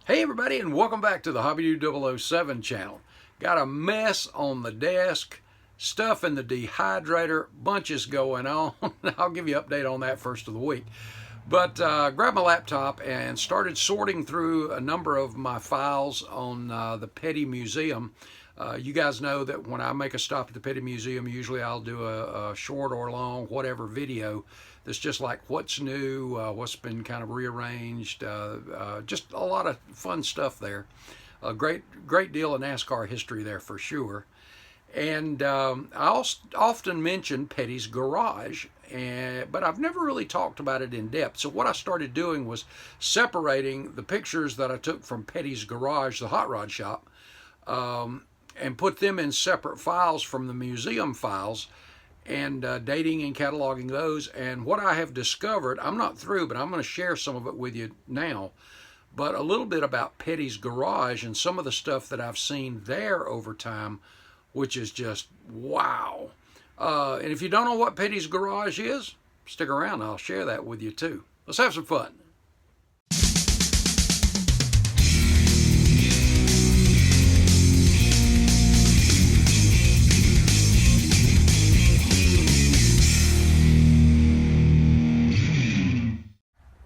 Hey everybody, and welcome back to the HobbyNut channel. Got a mess on the desk, stuff in the dehydrator, bunches going on. I'll give you an update on that first of the week. But grabbed my laptop and started sorting through a number of my files on the Petty Museum. You guys know that when I make a stop at the Petty Museum, usually I'll do a short or long, whatever video that's just like what's new, what's been kind of rearranged, just a lot of fun stuff there. A great deal of NASCAR history there for sure. And I often mention Petty's Garage, but I've never really talked about it in depth. So what I started doing was separating the pictures that I took from Petty's Garage, the hot rod shop, and put them in separate files from the museum files, and dating and cataloging those. And what I have discovered, I'm not through, but I'm going to share some of it with you now, but a little bit about Petty's Garage and some of the stuff that I've seen there over time, which is just wow. And if you don't know what Petty's Garage is, stick around, I'll share that with you too. Let's have some fun.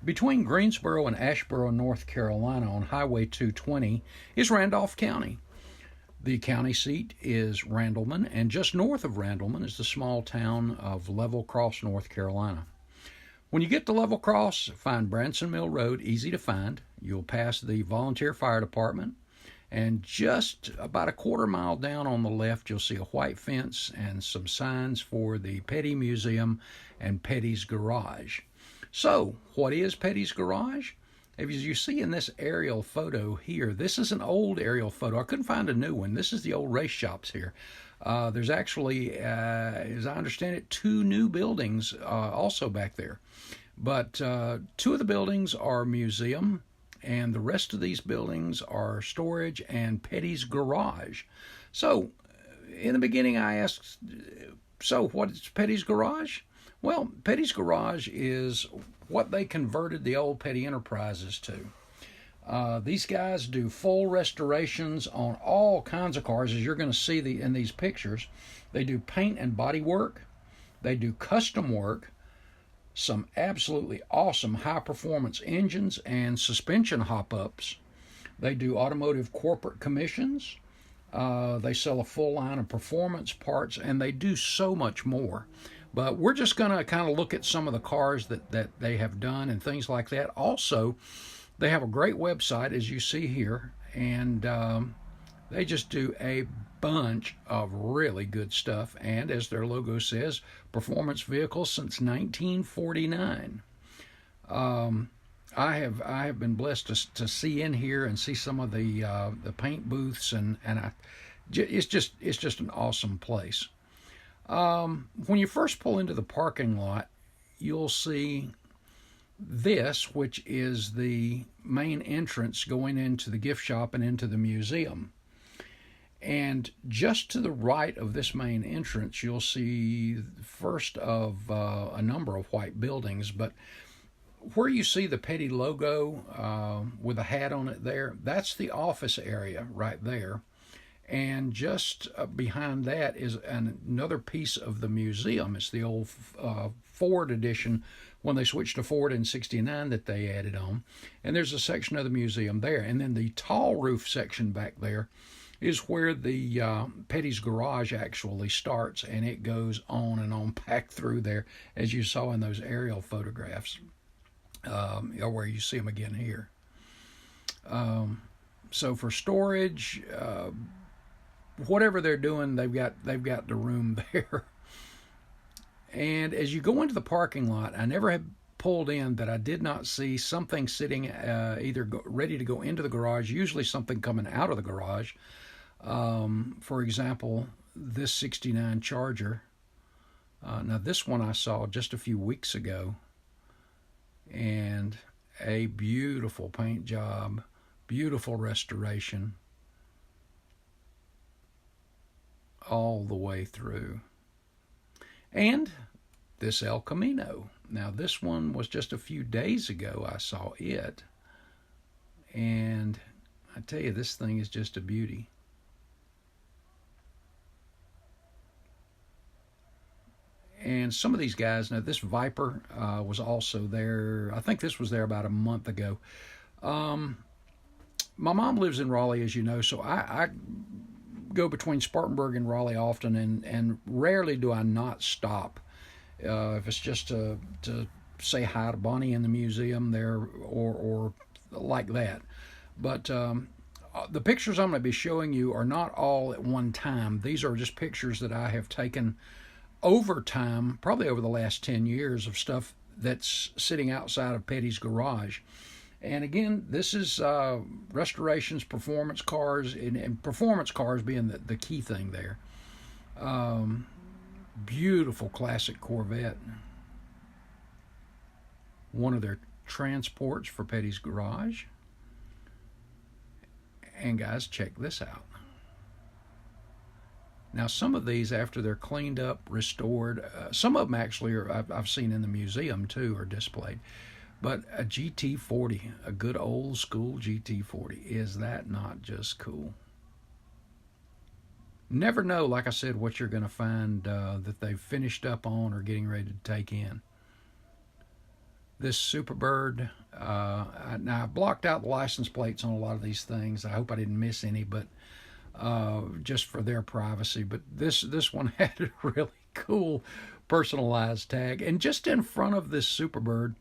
Between Greensboro and Asheboro, North Carolina on Highway 220 is Randolph County. The county seat is Randleman, and just north of Randleman is the small town of Level Cross, North Carolina. When you get to Level Cross, find Branson Mill Road, easy to find. You'll pass the volunteer fire department, and just about a quarter mile down on the left, you'll see a white fence and some signs for the Petty Museum and Petty's Garage. So, what is Petty's Garage? As you see in this aerial photo here, this is an old aerial photo. I couldn't find a new one. This is the old race shops here. There's actually, as I understand it, two new buildings also back there. But two of the buildings are museum, and the rest of these buildings are storage and Petty's Garage. So, in the beginning I asked, so what is Petty's Garage? Well, Petty's Garage is what they converted the old Petty Enterprises to. These guys do full restorations on all kinds of cars, as you're going to see in these pictures. They do paint and body work. They do custom work, some absolutely awesome high-performance engines and suspension hop-ups. They do automotive corporate commissions. They sell a full line of performance parts, and they do so much more. But we're just going to kind of look at some of the cars that they have done and things like that. Also, they have a great website, as you see here, and they just do a bunch of really good stuff. And as their logo says, performance vehicles since 1949. I have been blessed to see in here and see some of the paint booths, and it's just an awesome place. When you first pull into the parking lot, you'll see this, which is the main entrance going into the gift shop and into the museum. And just to the right of this main entrance, you'll see the first of a number of white buildings. But where you see the Petty logo with a hat on it there, that's the office area right there. And just behind that is another piece of the museum. It's the old Ford edition when they switched to Ford in '69 that they added on. And there's a section of the museum there. And then the tall roof section back there is where the Petty's Garage actually starts, and it goes on and on back through there, as you saw in those aerial photographs, where you see them again here. So for storage, whatever they're doing, they've got the room there. And as you go into the parking lot, I never had pulled in that I did not see something sitting either ready to go into the garage, usually something coming out of the garage. For example, this '69 Charger. Now this one I saw just a few weeks ago, and a beautiful paint job, beautiful restoration all the way through. And this El Camino. Now this one was just a few days ago I saw it, and I tell you, this thing is just a beauty. And some of these guys, now this Viper was also there. I think this was there about a month ago. Um, my mom lives in Raleigh, as you know, so I go between Spartanburg and Raleigh often, and rarely do I not stop. If it's just to say hi to Bonnie in the museum there, or like that. But the pictures I'm going to be showing you are not all at one time. These are just pictures that I have taken over time, probably over the last 10 years, of stuff that's sitting outside of Petty's garage. And again, this is restorations, performance cars, and performance cars being the key thing there. Beautiful classic Corvette. One of their transports for Petty's garage. And guys, check this out. Now, some of these, after they're cleaned up, restored, some of them actually I've seen in the museum too, are displayed. But a GT40, a good old school GT40, is that not just cool? Never know, like I said, what you're going to find that they've finished up on or getting ready to take in. This Superbird, now I blocked out the license plates on a lot of these things. I hope I didn't miss any, but just for their privacy. But this one had a really cool personalized tag. And just in front of this Superbird,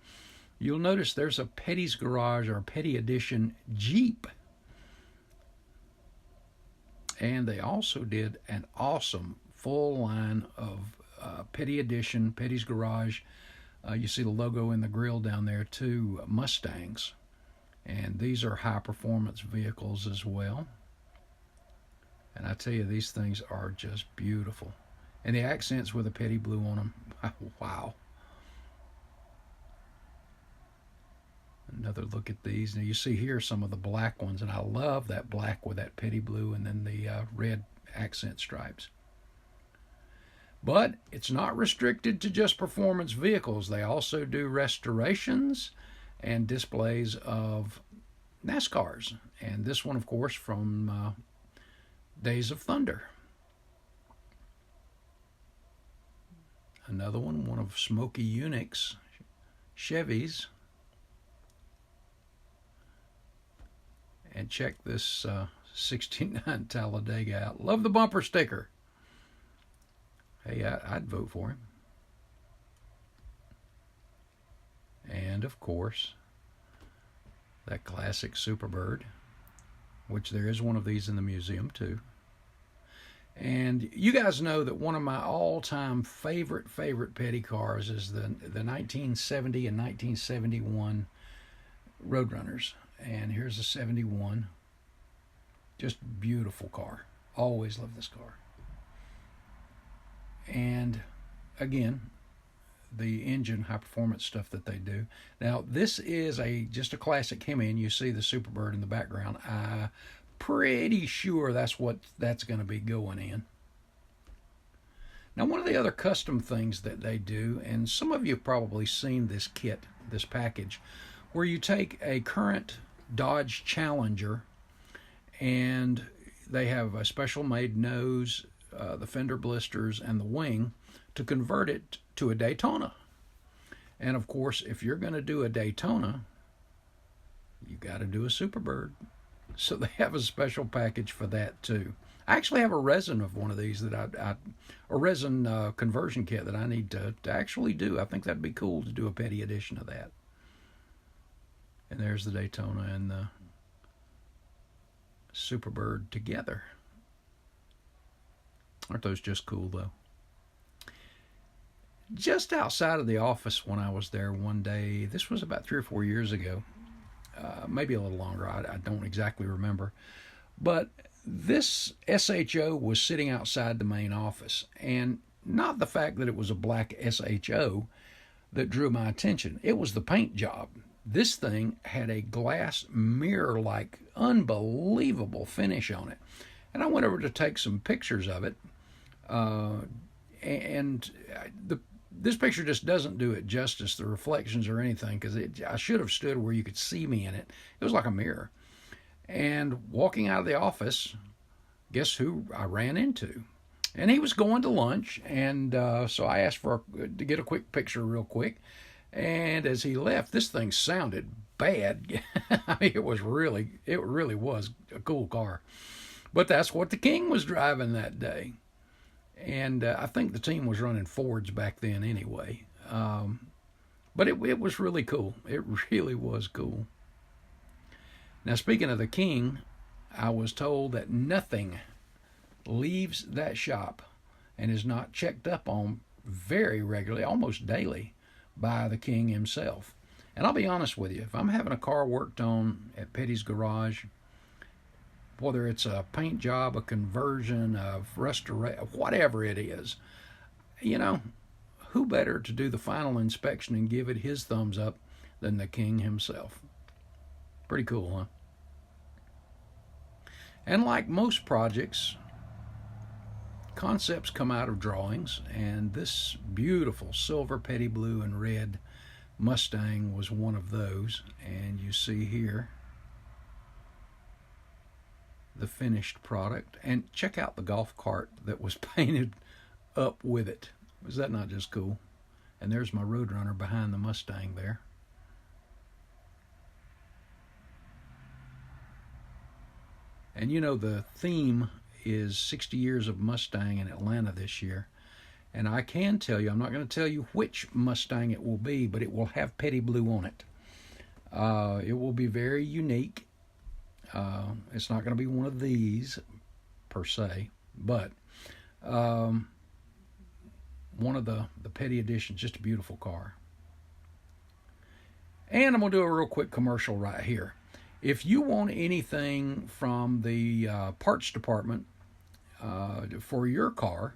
you'll notice there's a Petty's Garage or a Petty Edition Jeep. And they also did an awesome full line of Petty Edition, Petty's Garage. You see the logo in the grill down there too, Mustangs. And these are high performance vehicles as well. And I tell you, these things are just beautiful. And the accents with a Petty blue on them, wow. Another look at these. Now you see here some of the black ones, and I love that black with that Petty blue and then the red accent stripes. But it's not restricted to just performance vehicles. They also do restorations and displays of NASCARs. And this one, of course, from Days of Thunder. Another one of Smokey Yunick's Chevys. And check this 69 Talladega out. Love the bumper sticker. Hey, I'd vote for him. And, of course, that classic Superbird, which there is one of these in the museum, too. And you guys know that one of my all-time favorite Petty cars is the 1970 and 1971 Roadrunners. And here's a 71. Just beautiful car. Always loved this car. And again, the engine high performance stuff that they do. Now this is just a classic Hemi, and you see the Superbird in the background. I'm pretty sure that's what that's going to be going in. Now one of the other custom things that they do, and some of you have probably seen this kit, this package, where you take a current Dodge Challenger and they have a special made nose, the fender blisters, and the wing to convert it to a Daytona. And of course, if you're going to do a Daytona, you got to do a Superbird. So they have a special package for that too. I actually have a resin of one of these that a resin conversion kit that I need to actually do. I think that'd be cool to do a Petty edition of that. And there's the Daytona and the Superbird together. Aren't those just cool, though? Just outside of the office when I was there one day, this was about 3 or 4 years ago, maybe a little longer, I don't exactly remember, but this SHO was sitting outside the main office, and not the fact that it was a black SHO that drew my attention. It was the paint job. This thing had a glass mirror-like, unbelievable finish on it. And I went over to take some pictures of it, this picture just doesn't do it justice, the reflections or anything, because I should have stood where you could see me in it. It was like a mirror. And walking out of the office, guess who I ran into? And he was going to lunch, and so I asked to get a quick picture real quick. And as he left, this thing sounded bad. I mean, it really was a cool car. But that's what the King was driving that day. And I think the team was running Fords back then anyway. But it was really cool. It really was cool. Now, speaking of the King, I was told that nothing leaves that shop and is not checked up on very regularly, almost daily, by the King himself. And I'll be honest with you, if I'm having a car worked on at Petty's Garage, whether it's a paint job, a conversion, a restoration, whatever it is, you know, who better to do the final inspection and give it his thumbs up than the King himself? Pretty cool, huh? And like most projects, concepts come out of drawings, and this beautiful silver, petty blue, and red Mustang was one of those. And you see here the finished product. And check out the golf cart that was painted up with it. Was that not just cool? And there's my Roadrunner behind the Mustang there. And you know, the theme is 60 years of Mustang in Atlanta this year. And I can tell you, I'm not going to tell you which Mustang it will be, but it will have petty blue on it. It will be very unique. It's not going to be one of these per se, but one of the petty editions, just a beautiful car. And I'm going to do a real quick commercial right here. If you want anything from the parts department for your car,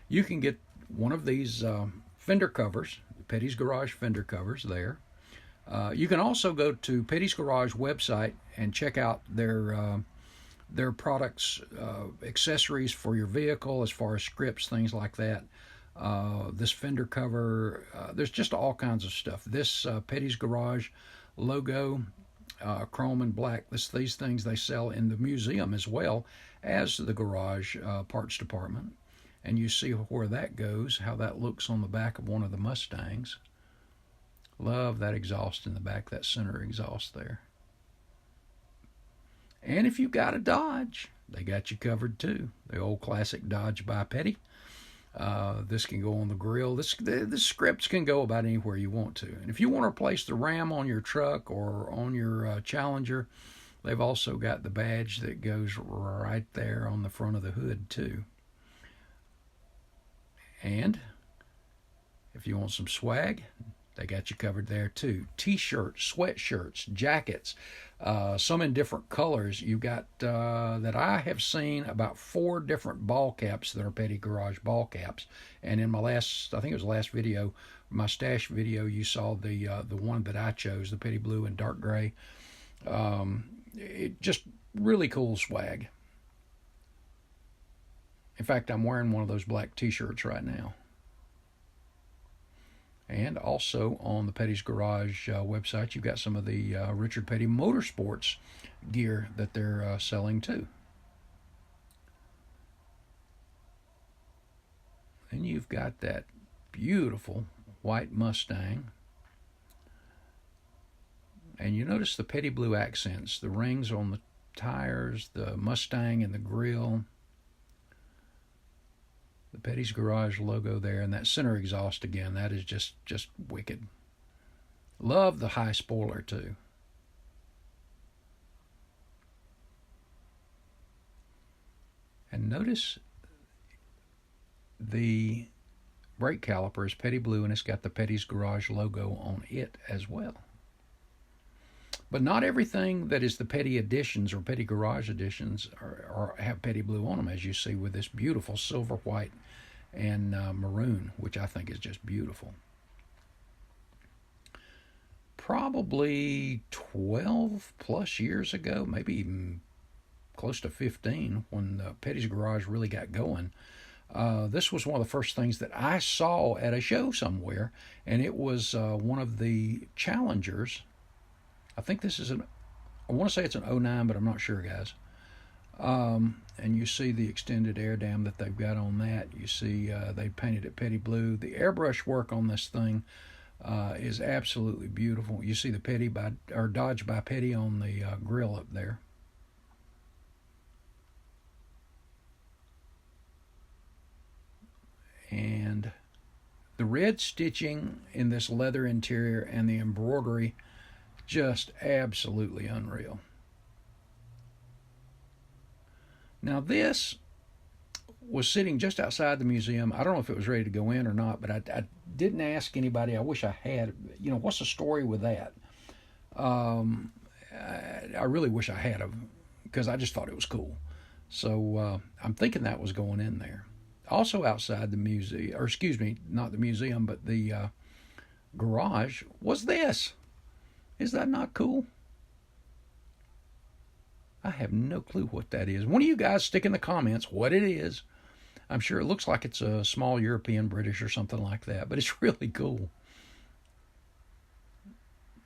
you can get one of these fender covers, Petty's Garage fender covers there. You can also go to Petty's Garage website and check out their products, accessories for your vehicle as far as scripts, things like that. This fender cover, there's just all kinds of stuff. This Petty's Garage logo, chrome and black, these things they sell in the museum as well as the garage parts department. And you see where that goes, how that looks on the back of one of the Mustangs. Love that exhaust in the back, that center exhaust there. And if you've got a Dodge, they got you covered too. The old classic Dodge by Petty. This can go on the grill. The scripts can go about anywhere you want to. And if you want to replace the Ram on your truck or on your Challenger, they've also got the badge that goes right there on the front of the hood too. And if you want some swag, they got you covered there too. T-shirts, sweatshirts, jackets, some in different colors. You got, that I have seen, about 4 different ball caps that are Petty Garage ball caps. And in my last, I think it was the last video, my stash video, you saw the one that I chose, the Petty Blue and Dark Gray. It just really cool swag. In fact, I'm wearing one of those black T-shirts right now. And also on the Petty's Garage website, you've got some of the Richard Petty Motorsports gear that they're selling too. And you've got that beautiful white Mustang. And you notice the Petty Blue accents, the rings on the tires, the Mustang and the grill. The Petty's Garage logo there, and that center exhaust again, that is just wicked. Love the high spoiler too. And notice the brake caliper is Petty Blue, and it's got the Petty's Garage logo on it as well. But not everything that is the Petty editions or Petty Garage editions have Petty Blue on them, as you see with this beautiful silver, white, and maroon, which I think is just beautiful. Probably 12 plus years ago, maybe even close to 15, when Petty's Garage really got going, this was one of the first things that I saw at a show somewhere, and it was one of the Challengers. I think this is an I want to say it's an '09, but I'm not sure, guys. And you see the extended air dam that they've got on that. You see they painted it petty blue. The airbrush work on this thing is absolutely beautiful. You see the Dodge by Petty on the grill up there. And the red stitching in this leather interior and the embroidery, just absolutely unreal. Now this was sitting just outside the museum. I don't know if it was ready to go in or not, but I didn't ask anybody. I wish I had. You know, what's the story with that? I really wish I had, because I just thought it was cool. So I'm thinking that was going in there. Also outside the museum, or excuse me, not the museum, but the garage, was this. Is that not cool? I have no clue what that is. One of you guys stick in the comments what it is. I'm sure it looks like it's a small European British or something like that, but it's really cool.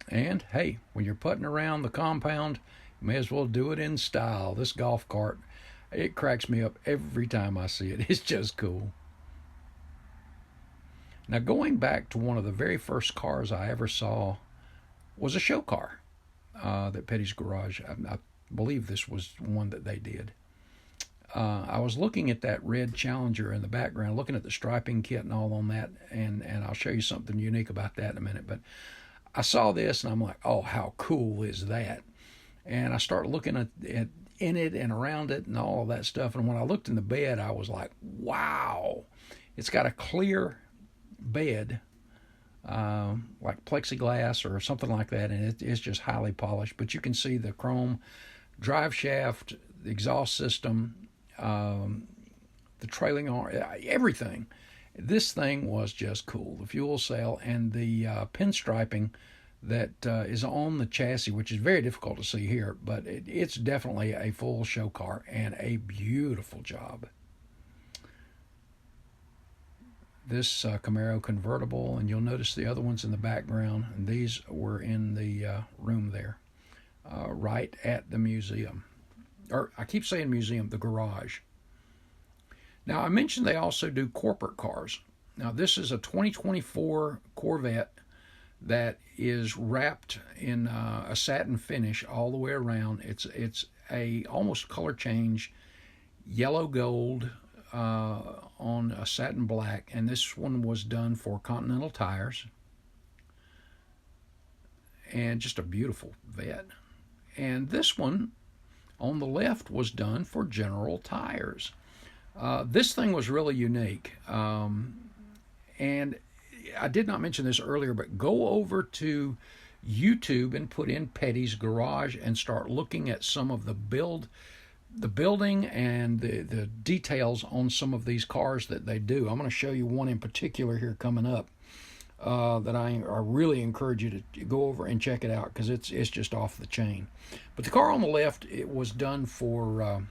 And hey, when you're putting around the compound, you may as well do it in style. This golf cart, it cracks me up every time I see it. It's just cool. Now, going back to one of the very first cars I ever saw was a show car that Petty's Garage, I believe this was one that they did. I was looking at that red Challenger in the background, looking at the striping kit and all on that, and I'll show you something unique about that in a minute. But I saw this, and I'm like, oh, how cool is that? And I start looking at in it and around it and all of that stuff. And when I looked in the bed, I was like, wow. It's got a clear bed, like plexiglass or something like that, and it's just highly polished. But you can see the chrome drive shaft, the exhaust system, the trailing arm, everything. This thing was just cool. The fuel cell and the pinstriping that is on the chassis, which is very difficult to see here, but it's definitely a full show car and a beautiful job. This Camaro convertible, and you'll notice the other ones in the background, and these were in the room there, right at the museum. Or I keep saying museum, the garage. Now, I mentioned they also do corporate cars. Now, this is a 2024 Corvette that is wrapped in a satin finish all the way around. It's a almost color change, yellow gold on a satin black, and this one was done for Continental Tires, and just a beautiful vet. And this one on the left was done for General Tires. This thing was really unique, and I did not mention this earlier, but go over to YouTube and put in Petty's Garage and start looking at some of the building and the details on some of these cars that they do. I'm going to show you one in particular here coming up that I really encourage you to go over and check it out, because it's just off the chain. But the car on the left, it was done for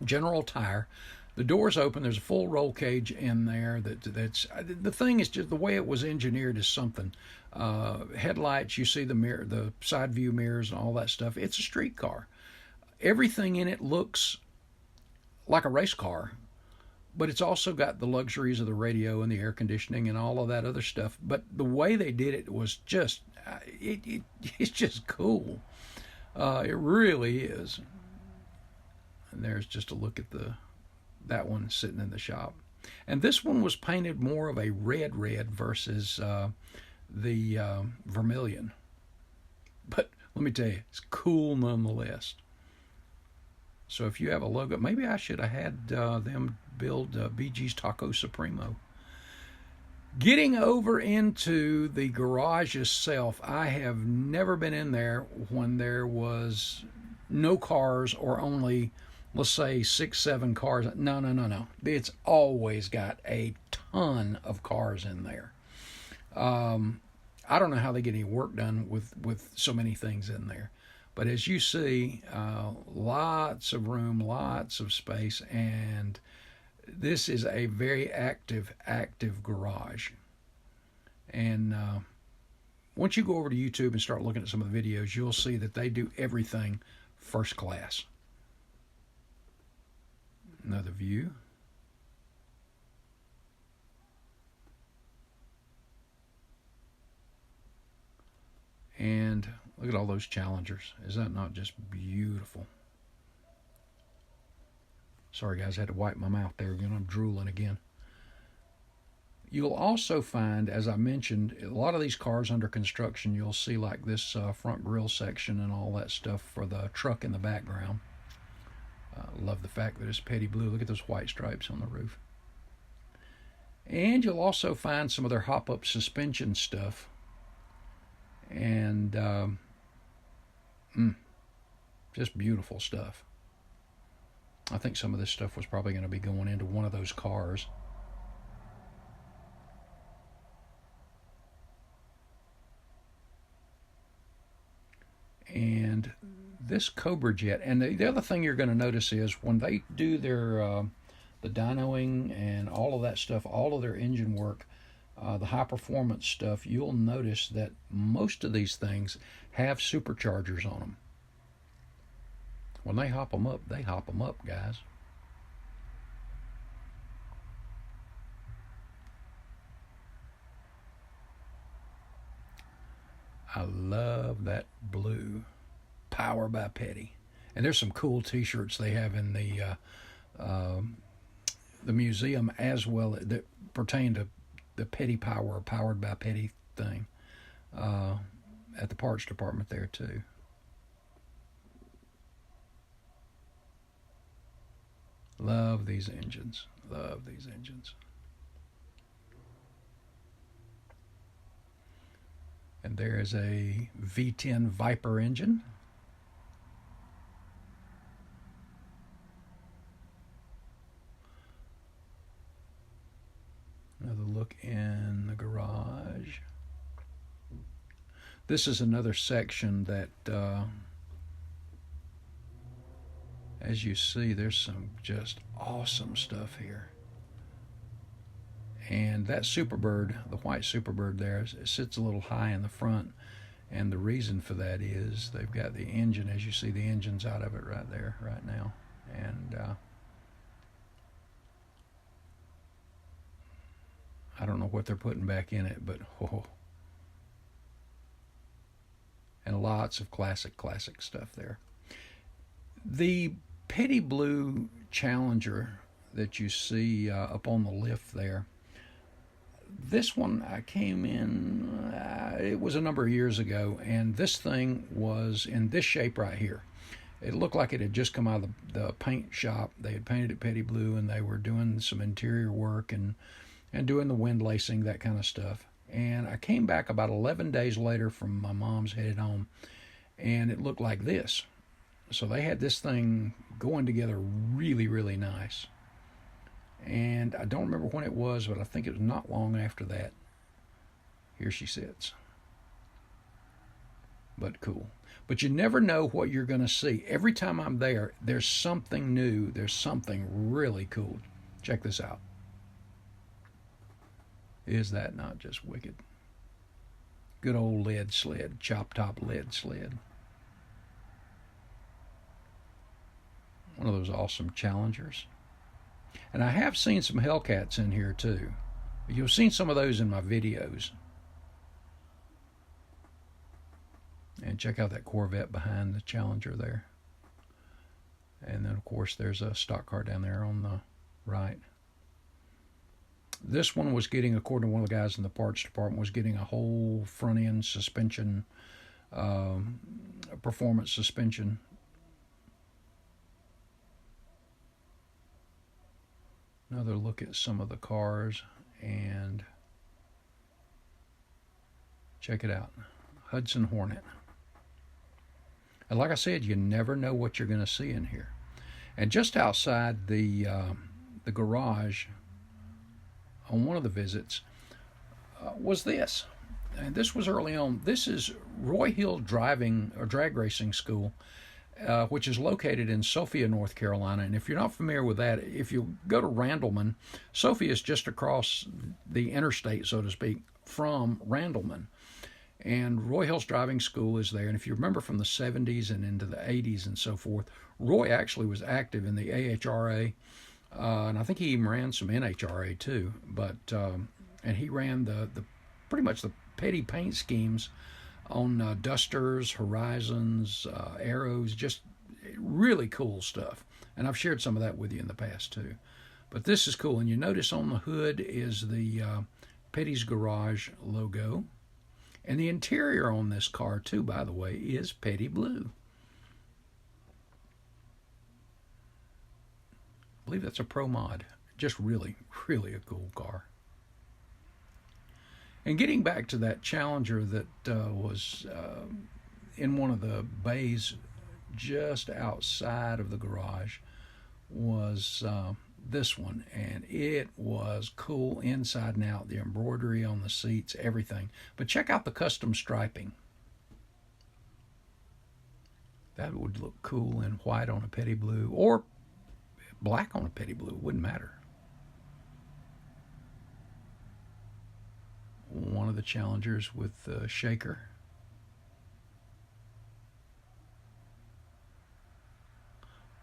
General Tire. The doors open. There's a full roll cage in there. That's the thing is just the way it was engineered is something. Headlights, you see the mirror, the side view mirrors, and all that stuff. It's a street car. Everything in it looks like a race car, but it's also got the luxuries of the radio and the air conditioning and all of that other stuff. But the way they did it was just it's just cool. It really is. And there's just a look at that one sitting in the shop. And this one was painted more of a red versus the vermilion. But let me tell you, it's cool nonetheless. So if you have a logo, maybe I should have had them build BG's Taco Supremo. Getting over into the garage itself, I have never been in there when there was no cars or only, let's say, 6, 7 cars. No. It's always got a ton of cars in there. I don't know how they get any work done with so many things in there. But as you see, lots of room, lots of space, and this is a very active garage. And once you go over to YouTube and start looking at some of the videos, you'll see that they do everything first class. Another view. And look at all those Challengers. Is that not just beautiful? Sorry guys, I had to wipe my mouth there again. I'm drooling again. You'll also find, as I mentioned, a lot of these cars under construction, you'll see like this front grille section and all that stuff for the truck in the background. Love the fact that it's petty blue. Look at those white stripes on the roof. And you'll also find some of their hop-up suspension stuff. And just beautiful stuff. I think some of this stuff was probably going to be going into one of those cars. And this Cobra jet, and the other thing you're going to notice is when they do their the dynoing and all of that stuff, all of their engine work, the high performance stuff, you'll notice that most of these things have superchargers on them. When they hop them up, guys. I love that blue. Power by Petty. And there's some cool t-shirts they have in the museum as well that pertain to the Petty Power or Powered by Petty thing at the parts department there too. Love these engines. Love these engines. And there is a V10 Viper engine. Another look in the garage. This is another section that, as you see, there's some just awesome stuff here. And that Superbird, the white Superbird there, it sits a little high in the front. And the reason for that is they've got the engine, as you see, the engine's out of it right there, right now. And I don't know what they're putting back in it, but oh. And lots of classic stuff there. The Petty Blue Challenger that you see up on the lift there, this one I came in, it was a number of years ago, and this thing was in this shape right here. It looked like it had just come out of the paint shop. They had painted it Petty Blue, and they were doing some interior work and doing the wind lacing, that kind of stuff. And I came back about 11 days later from my mom's headed home, and it looked like this. So they had this thing going together really, really nice. And I don't remember when it was, but I think it was not long after that. Here she sits. But cool. But you never know what you're going to see. Every time I'm there, there's something new. There's something really cool. Check this out. Is that not just wicked? Good old lead sled, chop top lead sled. One of those awesome Challengers. And I have seen some Hellcats in here too. You've seen some of those in my videos. And check out that Corvette behind the Challenger there. And then of course there's a stock car down there on the right. This one was getting, according to one of the guys in the parts department, was getting a whole front end suspension, performance suspension. Another look at some of the cars, and check it out. Hudson Hornet. And like I said, you never know what you're going to see in here. And just outside the garage on one of the visits was this. And this was early on. This is Roy Hill Driving or Drag Racing School, which is located in Sophia, North Carolina. And if you're not familiar with that, if you go to Randleman, Sophia is just across the interstate, so to speak, from Randleman. And Roy Hill's driving school is there. And if you remember from the 70s and into the 80s and so forth, Roy actually was active in the AHRA, and I think he even ran some NHRA too. But and he ran the pretty much the petty paint schemes on Dusters, Horizons, Arrows, just really cool stuff. And I've shared some of that with you in the past too. But this is cool. And you notice on the hood is the Petty's Garage logo. And the interior on this car too, by the way, is Petty Blue. I believe that's a Pro Mod. Just really, really a cool car. And getting back to that Challenger that was in one of the bays just outside of the garage was this one, and it was cool inside and out, the embroidery on the seats, everything. But check out the custom striping. That would look cool in white on a Petty Blue, or black on a Petty Blue, it wouldn't matter. One of the Challengers with the shaker.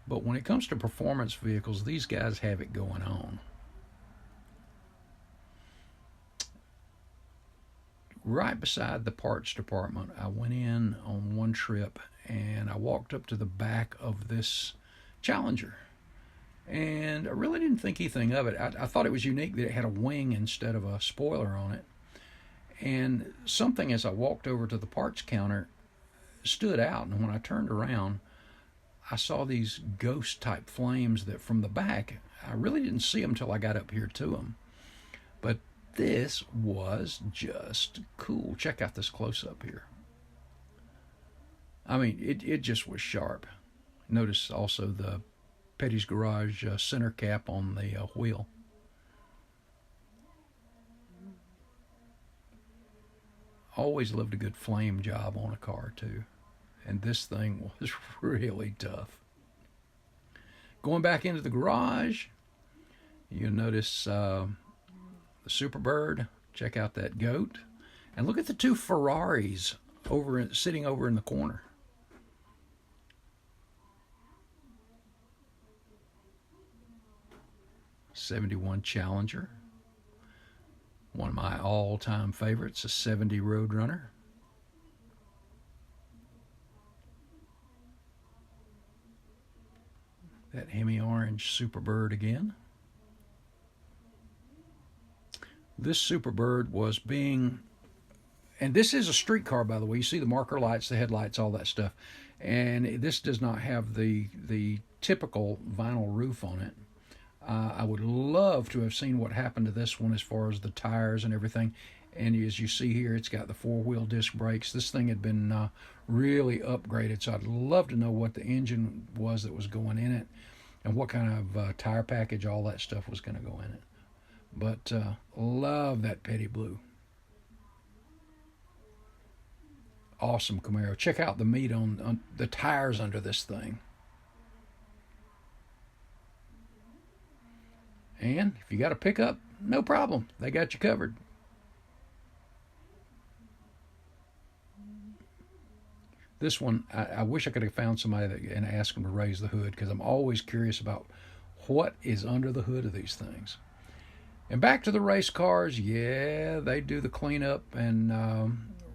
But when it comes to performance vehicles, these guys have it going on. Right beside the parts department, I went in on one trip and I walked up to the back of this Challenger. And I really didn't think anything of it. I thought it was unique that it had a wing instead of a spoiler on it. And something as I walked over to the parts counter stood out, and when I turned around, I saw these ghost type flames that from the back, I really didn't see them until I got up here to them. But this was just cool. Check out this close up here. I mean, it just was sharp. Notice also the Petty's Garage center cap on the wheel. Always loved a good flame job on a car too. And this thing was really tough. Going back into the garage, you'll notice the Superbird. Check out that goat. And look at the two Ferraris sitting over in the corner. '71 Challenger. One of my all-time favorites, a '70 Roadrunner. That Hemi Orange Superbird again. This Superbird was being, and this is a street car, by the way. You see the marker lights, the headlights, all that stuff. And this does not have the typical vinyl roof on it. I would love to have seen what happened to this one as far as the tires and everything. And as you see here, it's got the four-wheel disc brakes. This thing had been really upgraded, so I'd love to know what the engine was that was going in it and what kind of tire package, all that stuff was going to go in it. But love that Petty Blue. Awesome Camaro. Check out the meat on the tires under this thing. And if you got a pickup, no problem. They got you covered. This one, I wish I could have found somebody and asked them to raise the hood, because I'm always curious about what is under the hood of these things. And back to the race cars, yeah, they do the cleanup and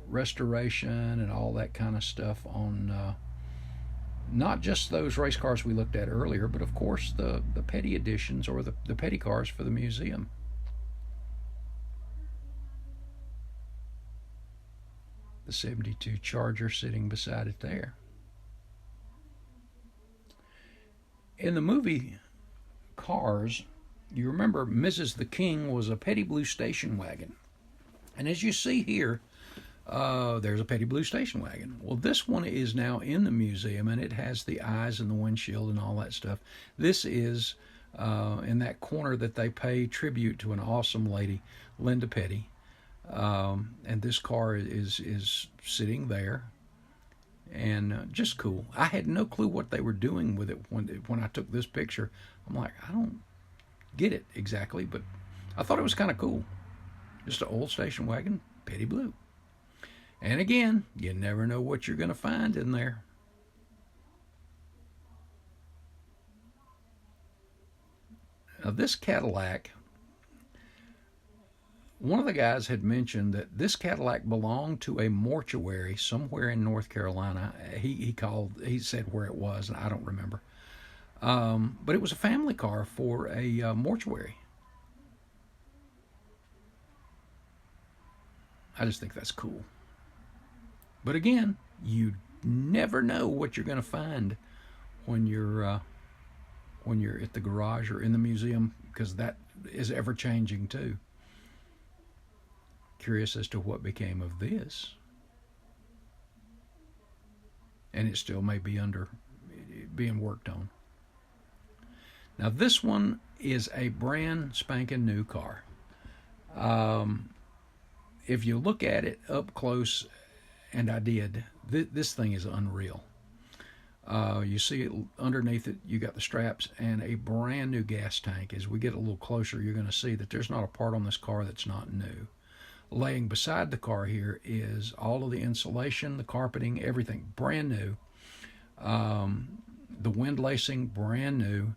restoration and all that kind of stuff on not just those race cars we looked at earlier, but of course the petty editions or the petty cars for the museum. The '72 Charger sitting beside it there. In the movie Cars, you remember Mrs. the King was a Petty Blue station wagon. And as you see here, there's a Petty Blue station wagon. Well, this one is now in the museum, and it has the eyes and the windshield and all that stuff. This is in that corner that they pay tribute to an awesome lady, Linda Petty. And this car is sitting there, and just cool. I had no clue what they were doing with it when I took this picture. I'm like, I don't get it exactly, but I thought it was kind of cool. Just an old station wagon, Petty Blue. And again, you never know what you're going to find in there. Now, this Cadillac, one of the guys had mentioned that this Cadillac belonged to a mortuary somewhere in North Carolina. He said where it was, and I don't remember. But it was a family car for a mortuary. I just think that's cool. But again, you never know what you're going to find when you're at the garage or in the museum, because that is ever changing too. Curious as to what became of this, and it still may be being worked on. Now this one is a brand spanking new car. If you look at it up close, and I did, this thing is unreal. You see it underneath it, you got the straps and a brand new gas tank. As we get a little closer, you're going to see that there's not a part on this car that's not new. Laying beside the car here is all of the insulation, the carpeting, everything brand new. The wind lacing, brand new.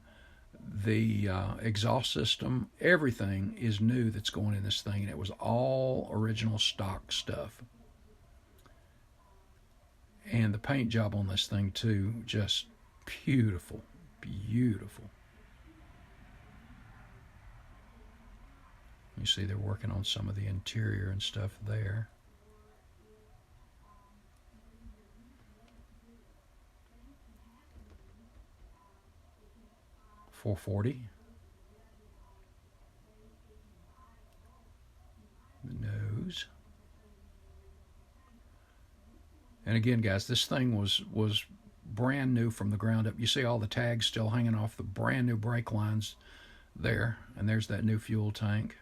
The exhaust system, everything is new that's going in this thing, and it was all original stock stuff. And the paint job on this thing too, just beautiful, beautiful. You see they're working on some of the interior and stuff there. $440. The nose. And again, guys, this thing was brand new from the ground up. You see all the tags still hanging off the brand new brake lines there. And there's that new fuel tank.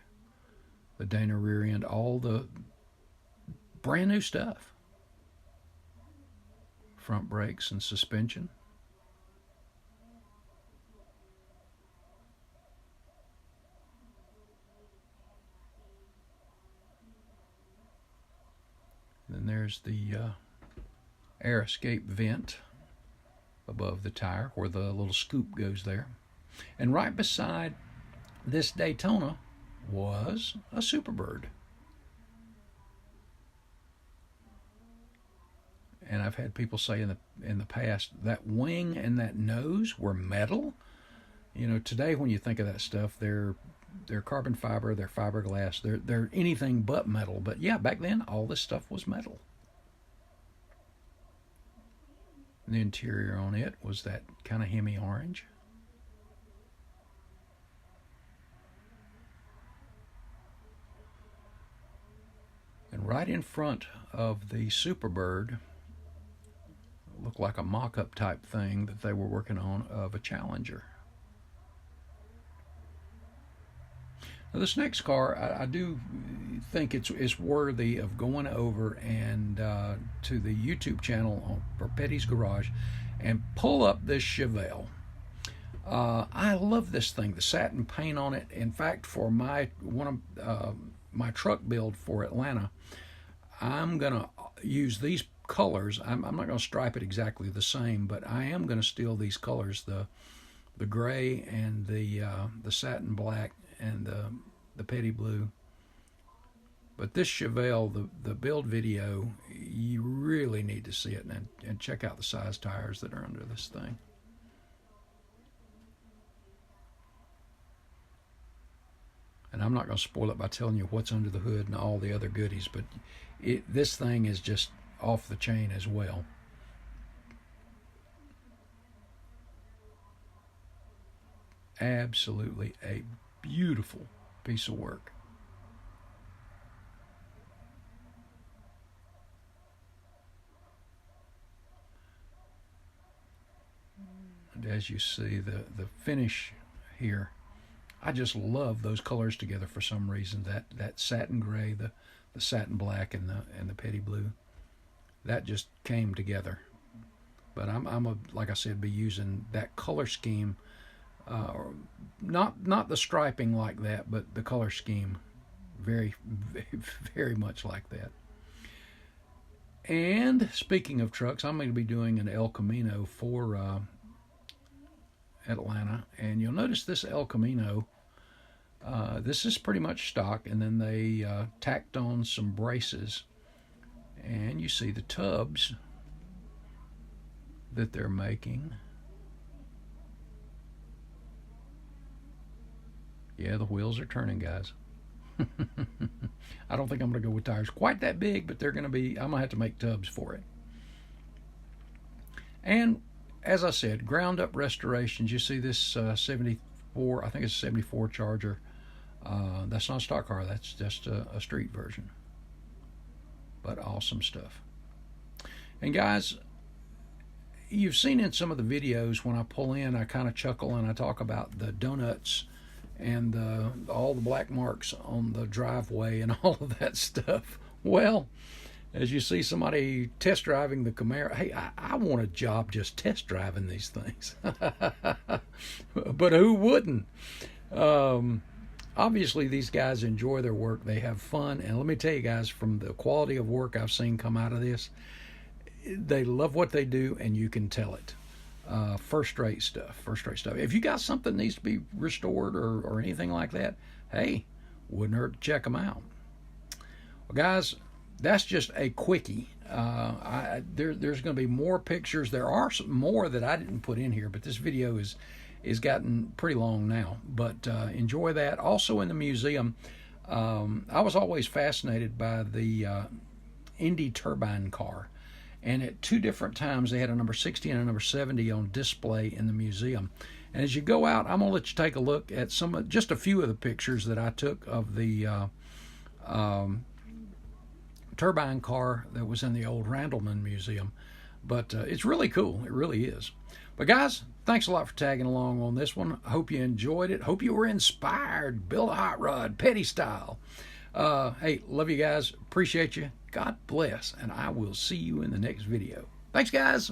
The Dana rear end, all the brand new stuff. Front brakes and suspension. Then there's the air escape vent above the tire where the little scoop goes there. And right beside this Daytona was a Superbird. And I've had people say in the past that wing and that nose were metal. You know, today when you think of that stuff, they're carbon fiber, they're fiberglass, they're anything but metal. But yeah, back then all this stuff was metal. The interior on it was that kind of Hemi orange. And right in front of the Superbird looked like a mock-up type thing that they were working on of a Challenger. Now this next car, I do think it's worthy of going over and to the YouTube channel for Petty's Garage and pull up this Chevelle. I love this thing, the satin paint on it. In fact, for my truck build for Atlanta, I'm gonna use these colors. I'm not gonna stripe it exactly the same, but I am gonna steal these colors, the gray and the satin black and the petty blue. But this Chevelle, the build video, you really need to see it and check out the size tires that are under this thing. And I'm not going to spoil it by telling you what's under the hood and all the other goodies, but this thing is just off the chain as well. Absolutely a beautiful piece of work. And as you see, the finish here, I just love those colors together for some reason. That satin gray, the satin black, and the petty blue, that just came together. But I'm like I said, be using that color scheme. Not the striping like that, but the color scheme very, very, very much like that. And speaking of trucks, I'm going to be doing an El Camino for Atlanta. And you'll notice this El Camino, this is pretty much stock, and then they tacked on some braces. And you see the tubs that they're making. Yeah, the wheels are turning, guys. I don't think I'm going to go with tires quite that big, but they're going to be, I'm going to have to make tubs for it. And as I said, ground up restorations. You see this 74, I think it's a 74 Charger. That's not a stock car, that's just a street version. But awesome stuff. And guys, you've seen in some of the videos when I pull in, I kind of chuckle and I talk about the donuts and all the black marks on the driveway and all of that stuff. Well, as you see somebody test driving the Camaro, hey, I want a job just test driving these things. But who wouldn't? Obviously, these guys enjoy their work. They have fun. And let me tell you guys, from the quality of work I've seen come out of this, they love what they do, and you can tell it. First-rate stuff, first-rate stuff. If you got something that needs to be restored or anything like that, hey, wouldn't hurt to check them out. Well, guys, that's just a quickie. There's going to be more pictures. There are some more that I didn't put in here, but this video is gotten pretty long now. But enjoy that. Also in the museum, I was always fascinated by the Indy turbine car. And at two different times, they had a number 60 and a number 70 on display in the museum. And as you go out, I'm going to let you take a look at just a few of the pictures that I took of the turbine car that was in the old Randleman Museum. But it's really cool. It really is. But guys, thanks a lot for tagging along on this one. I hope you enjoyed it. Hope you were inspired. Build a hot rod, petty style. Hey, love you guys. Appreciate you. God bless. And I will see you in the next video. Thanks, guys.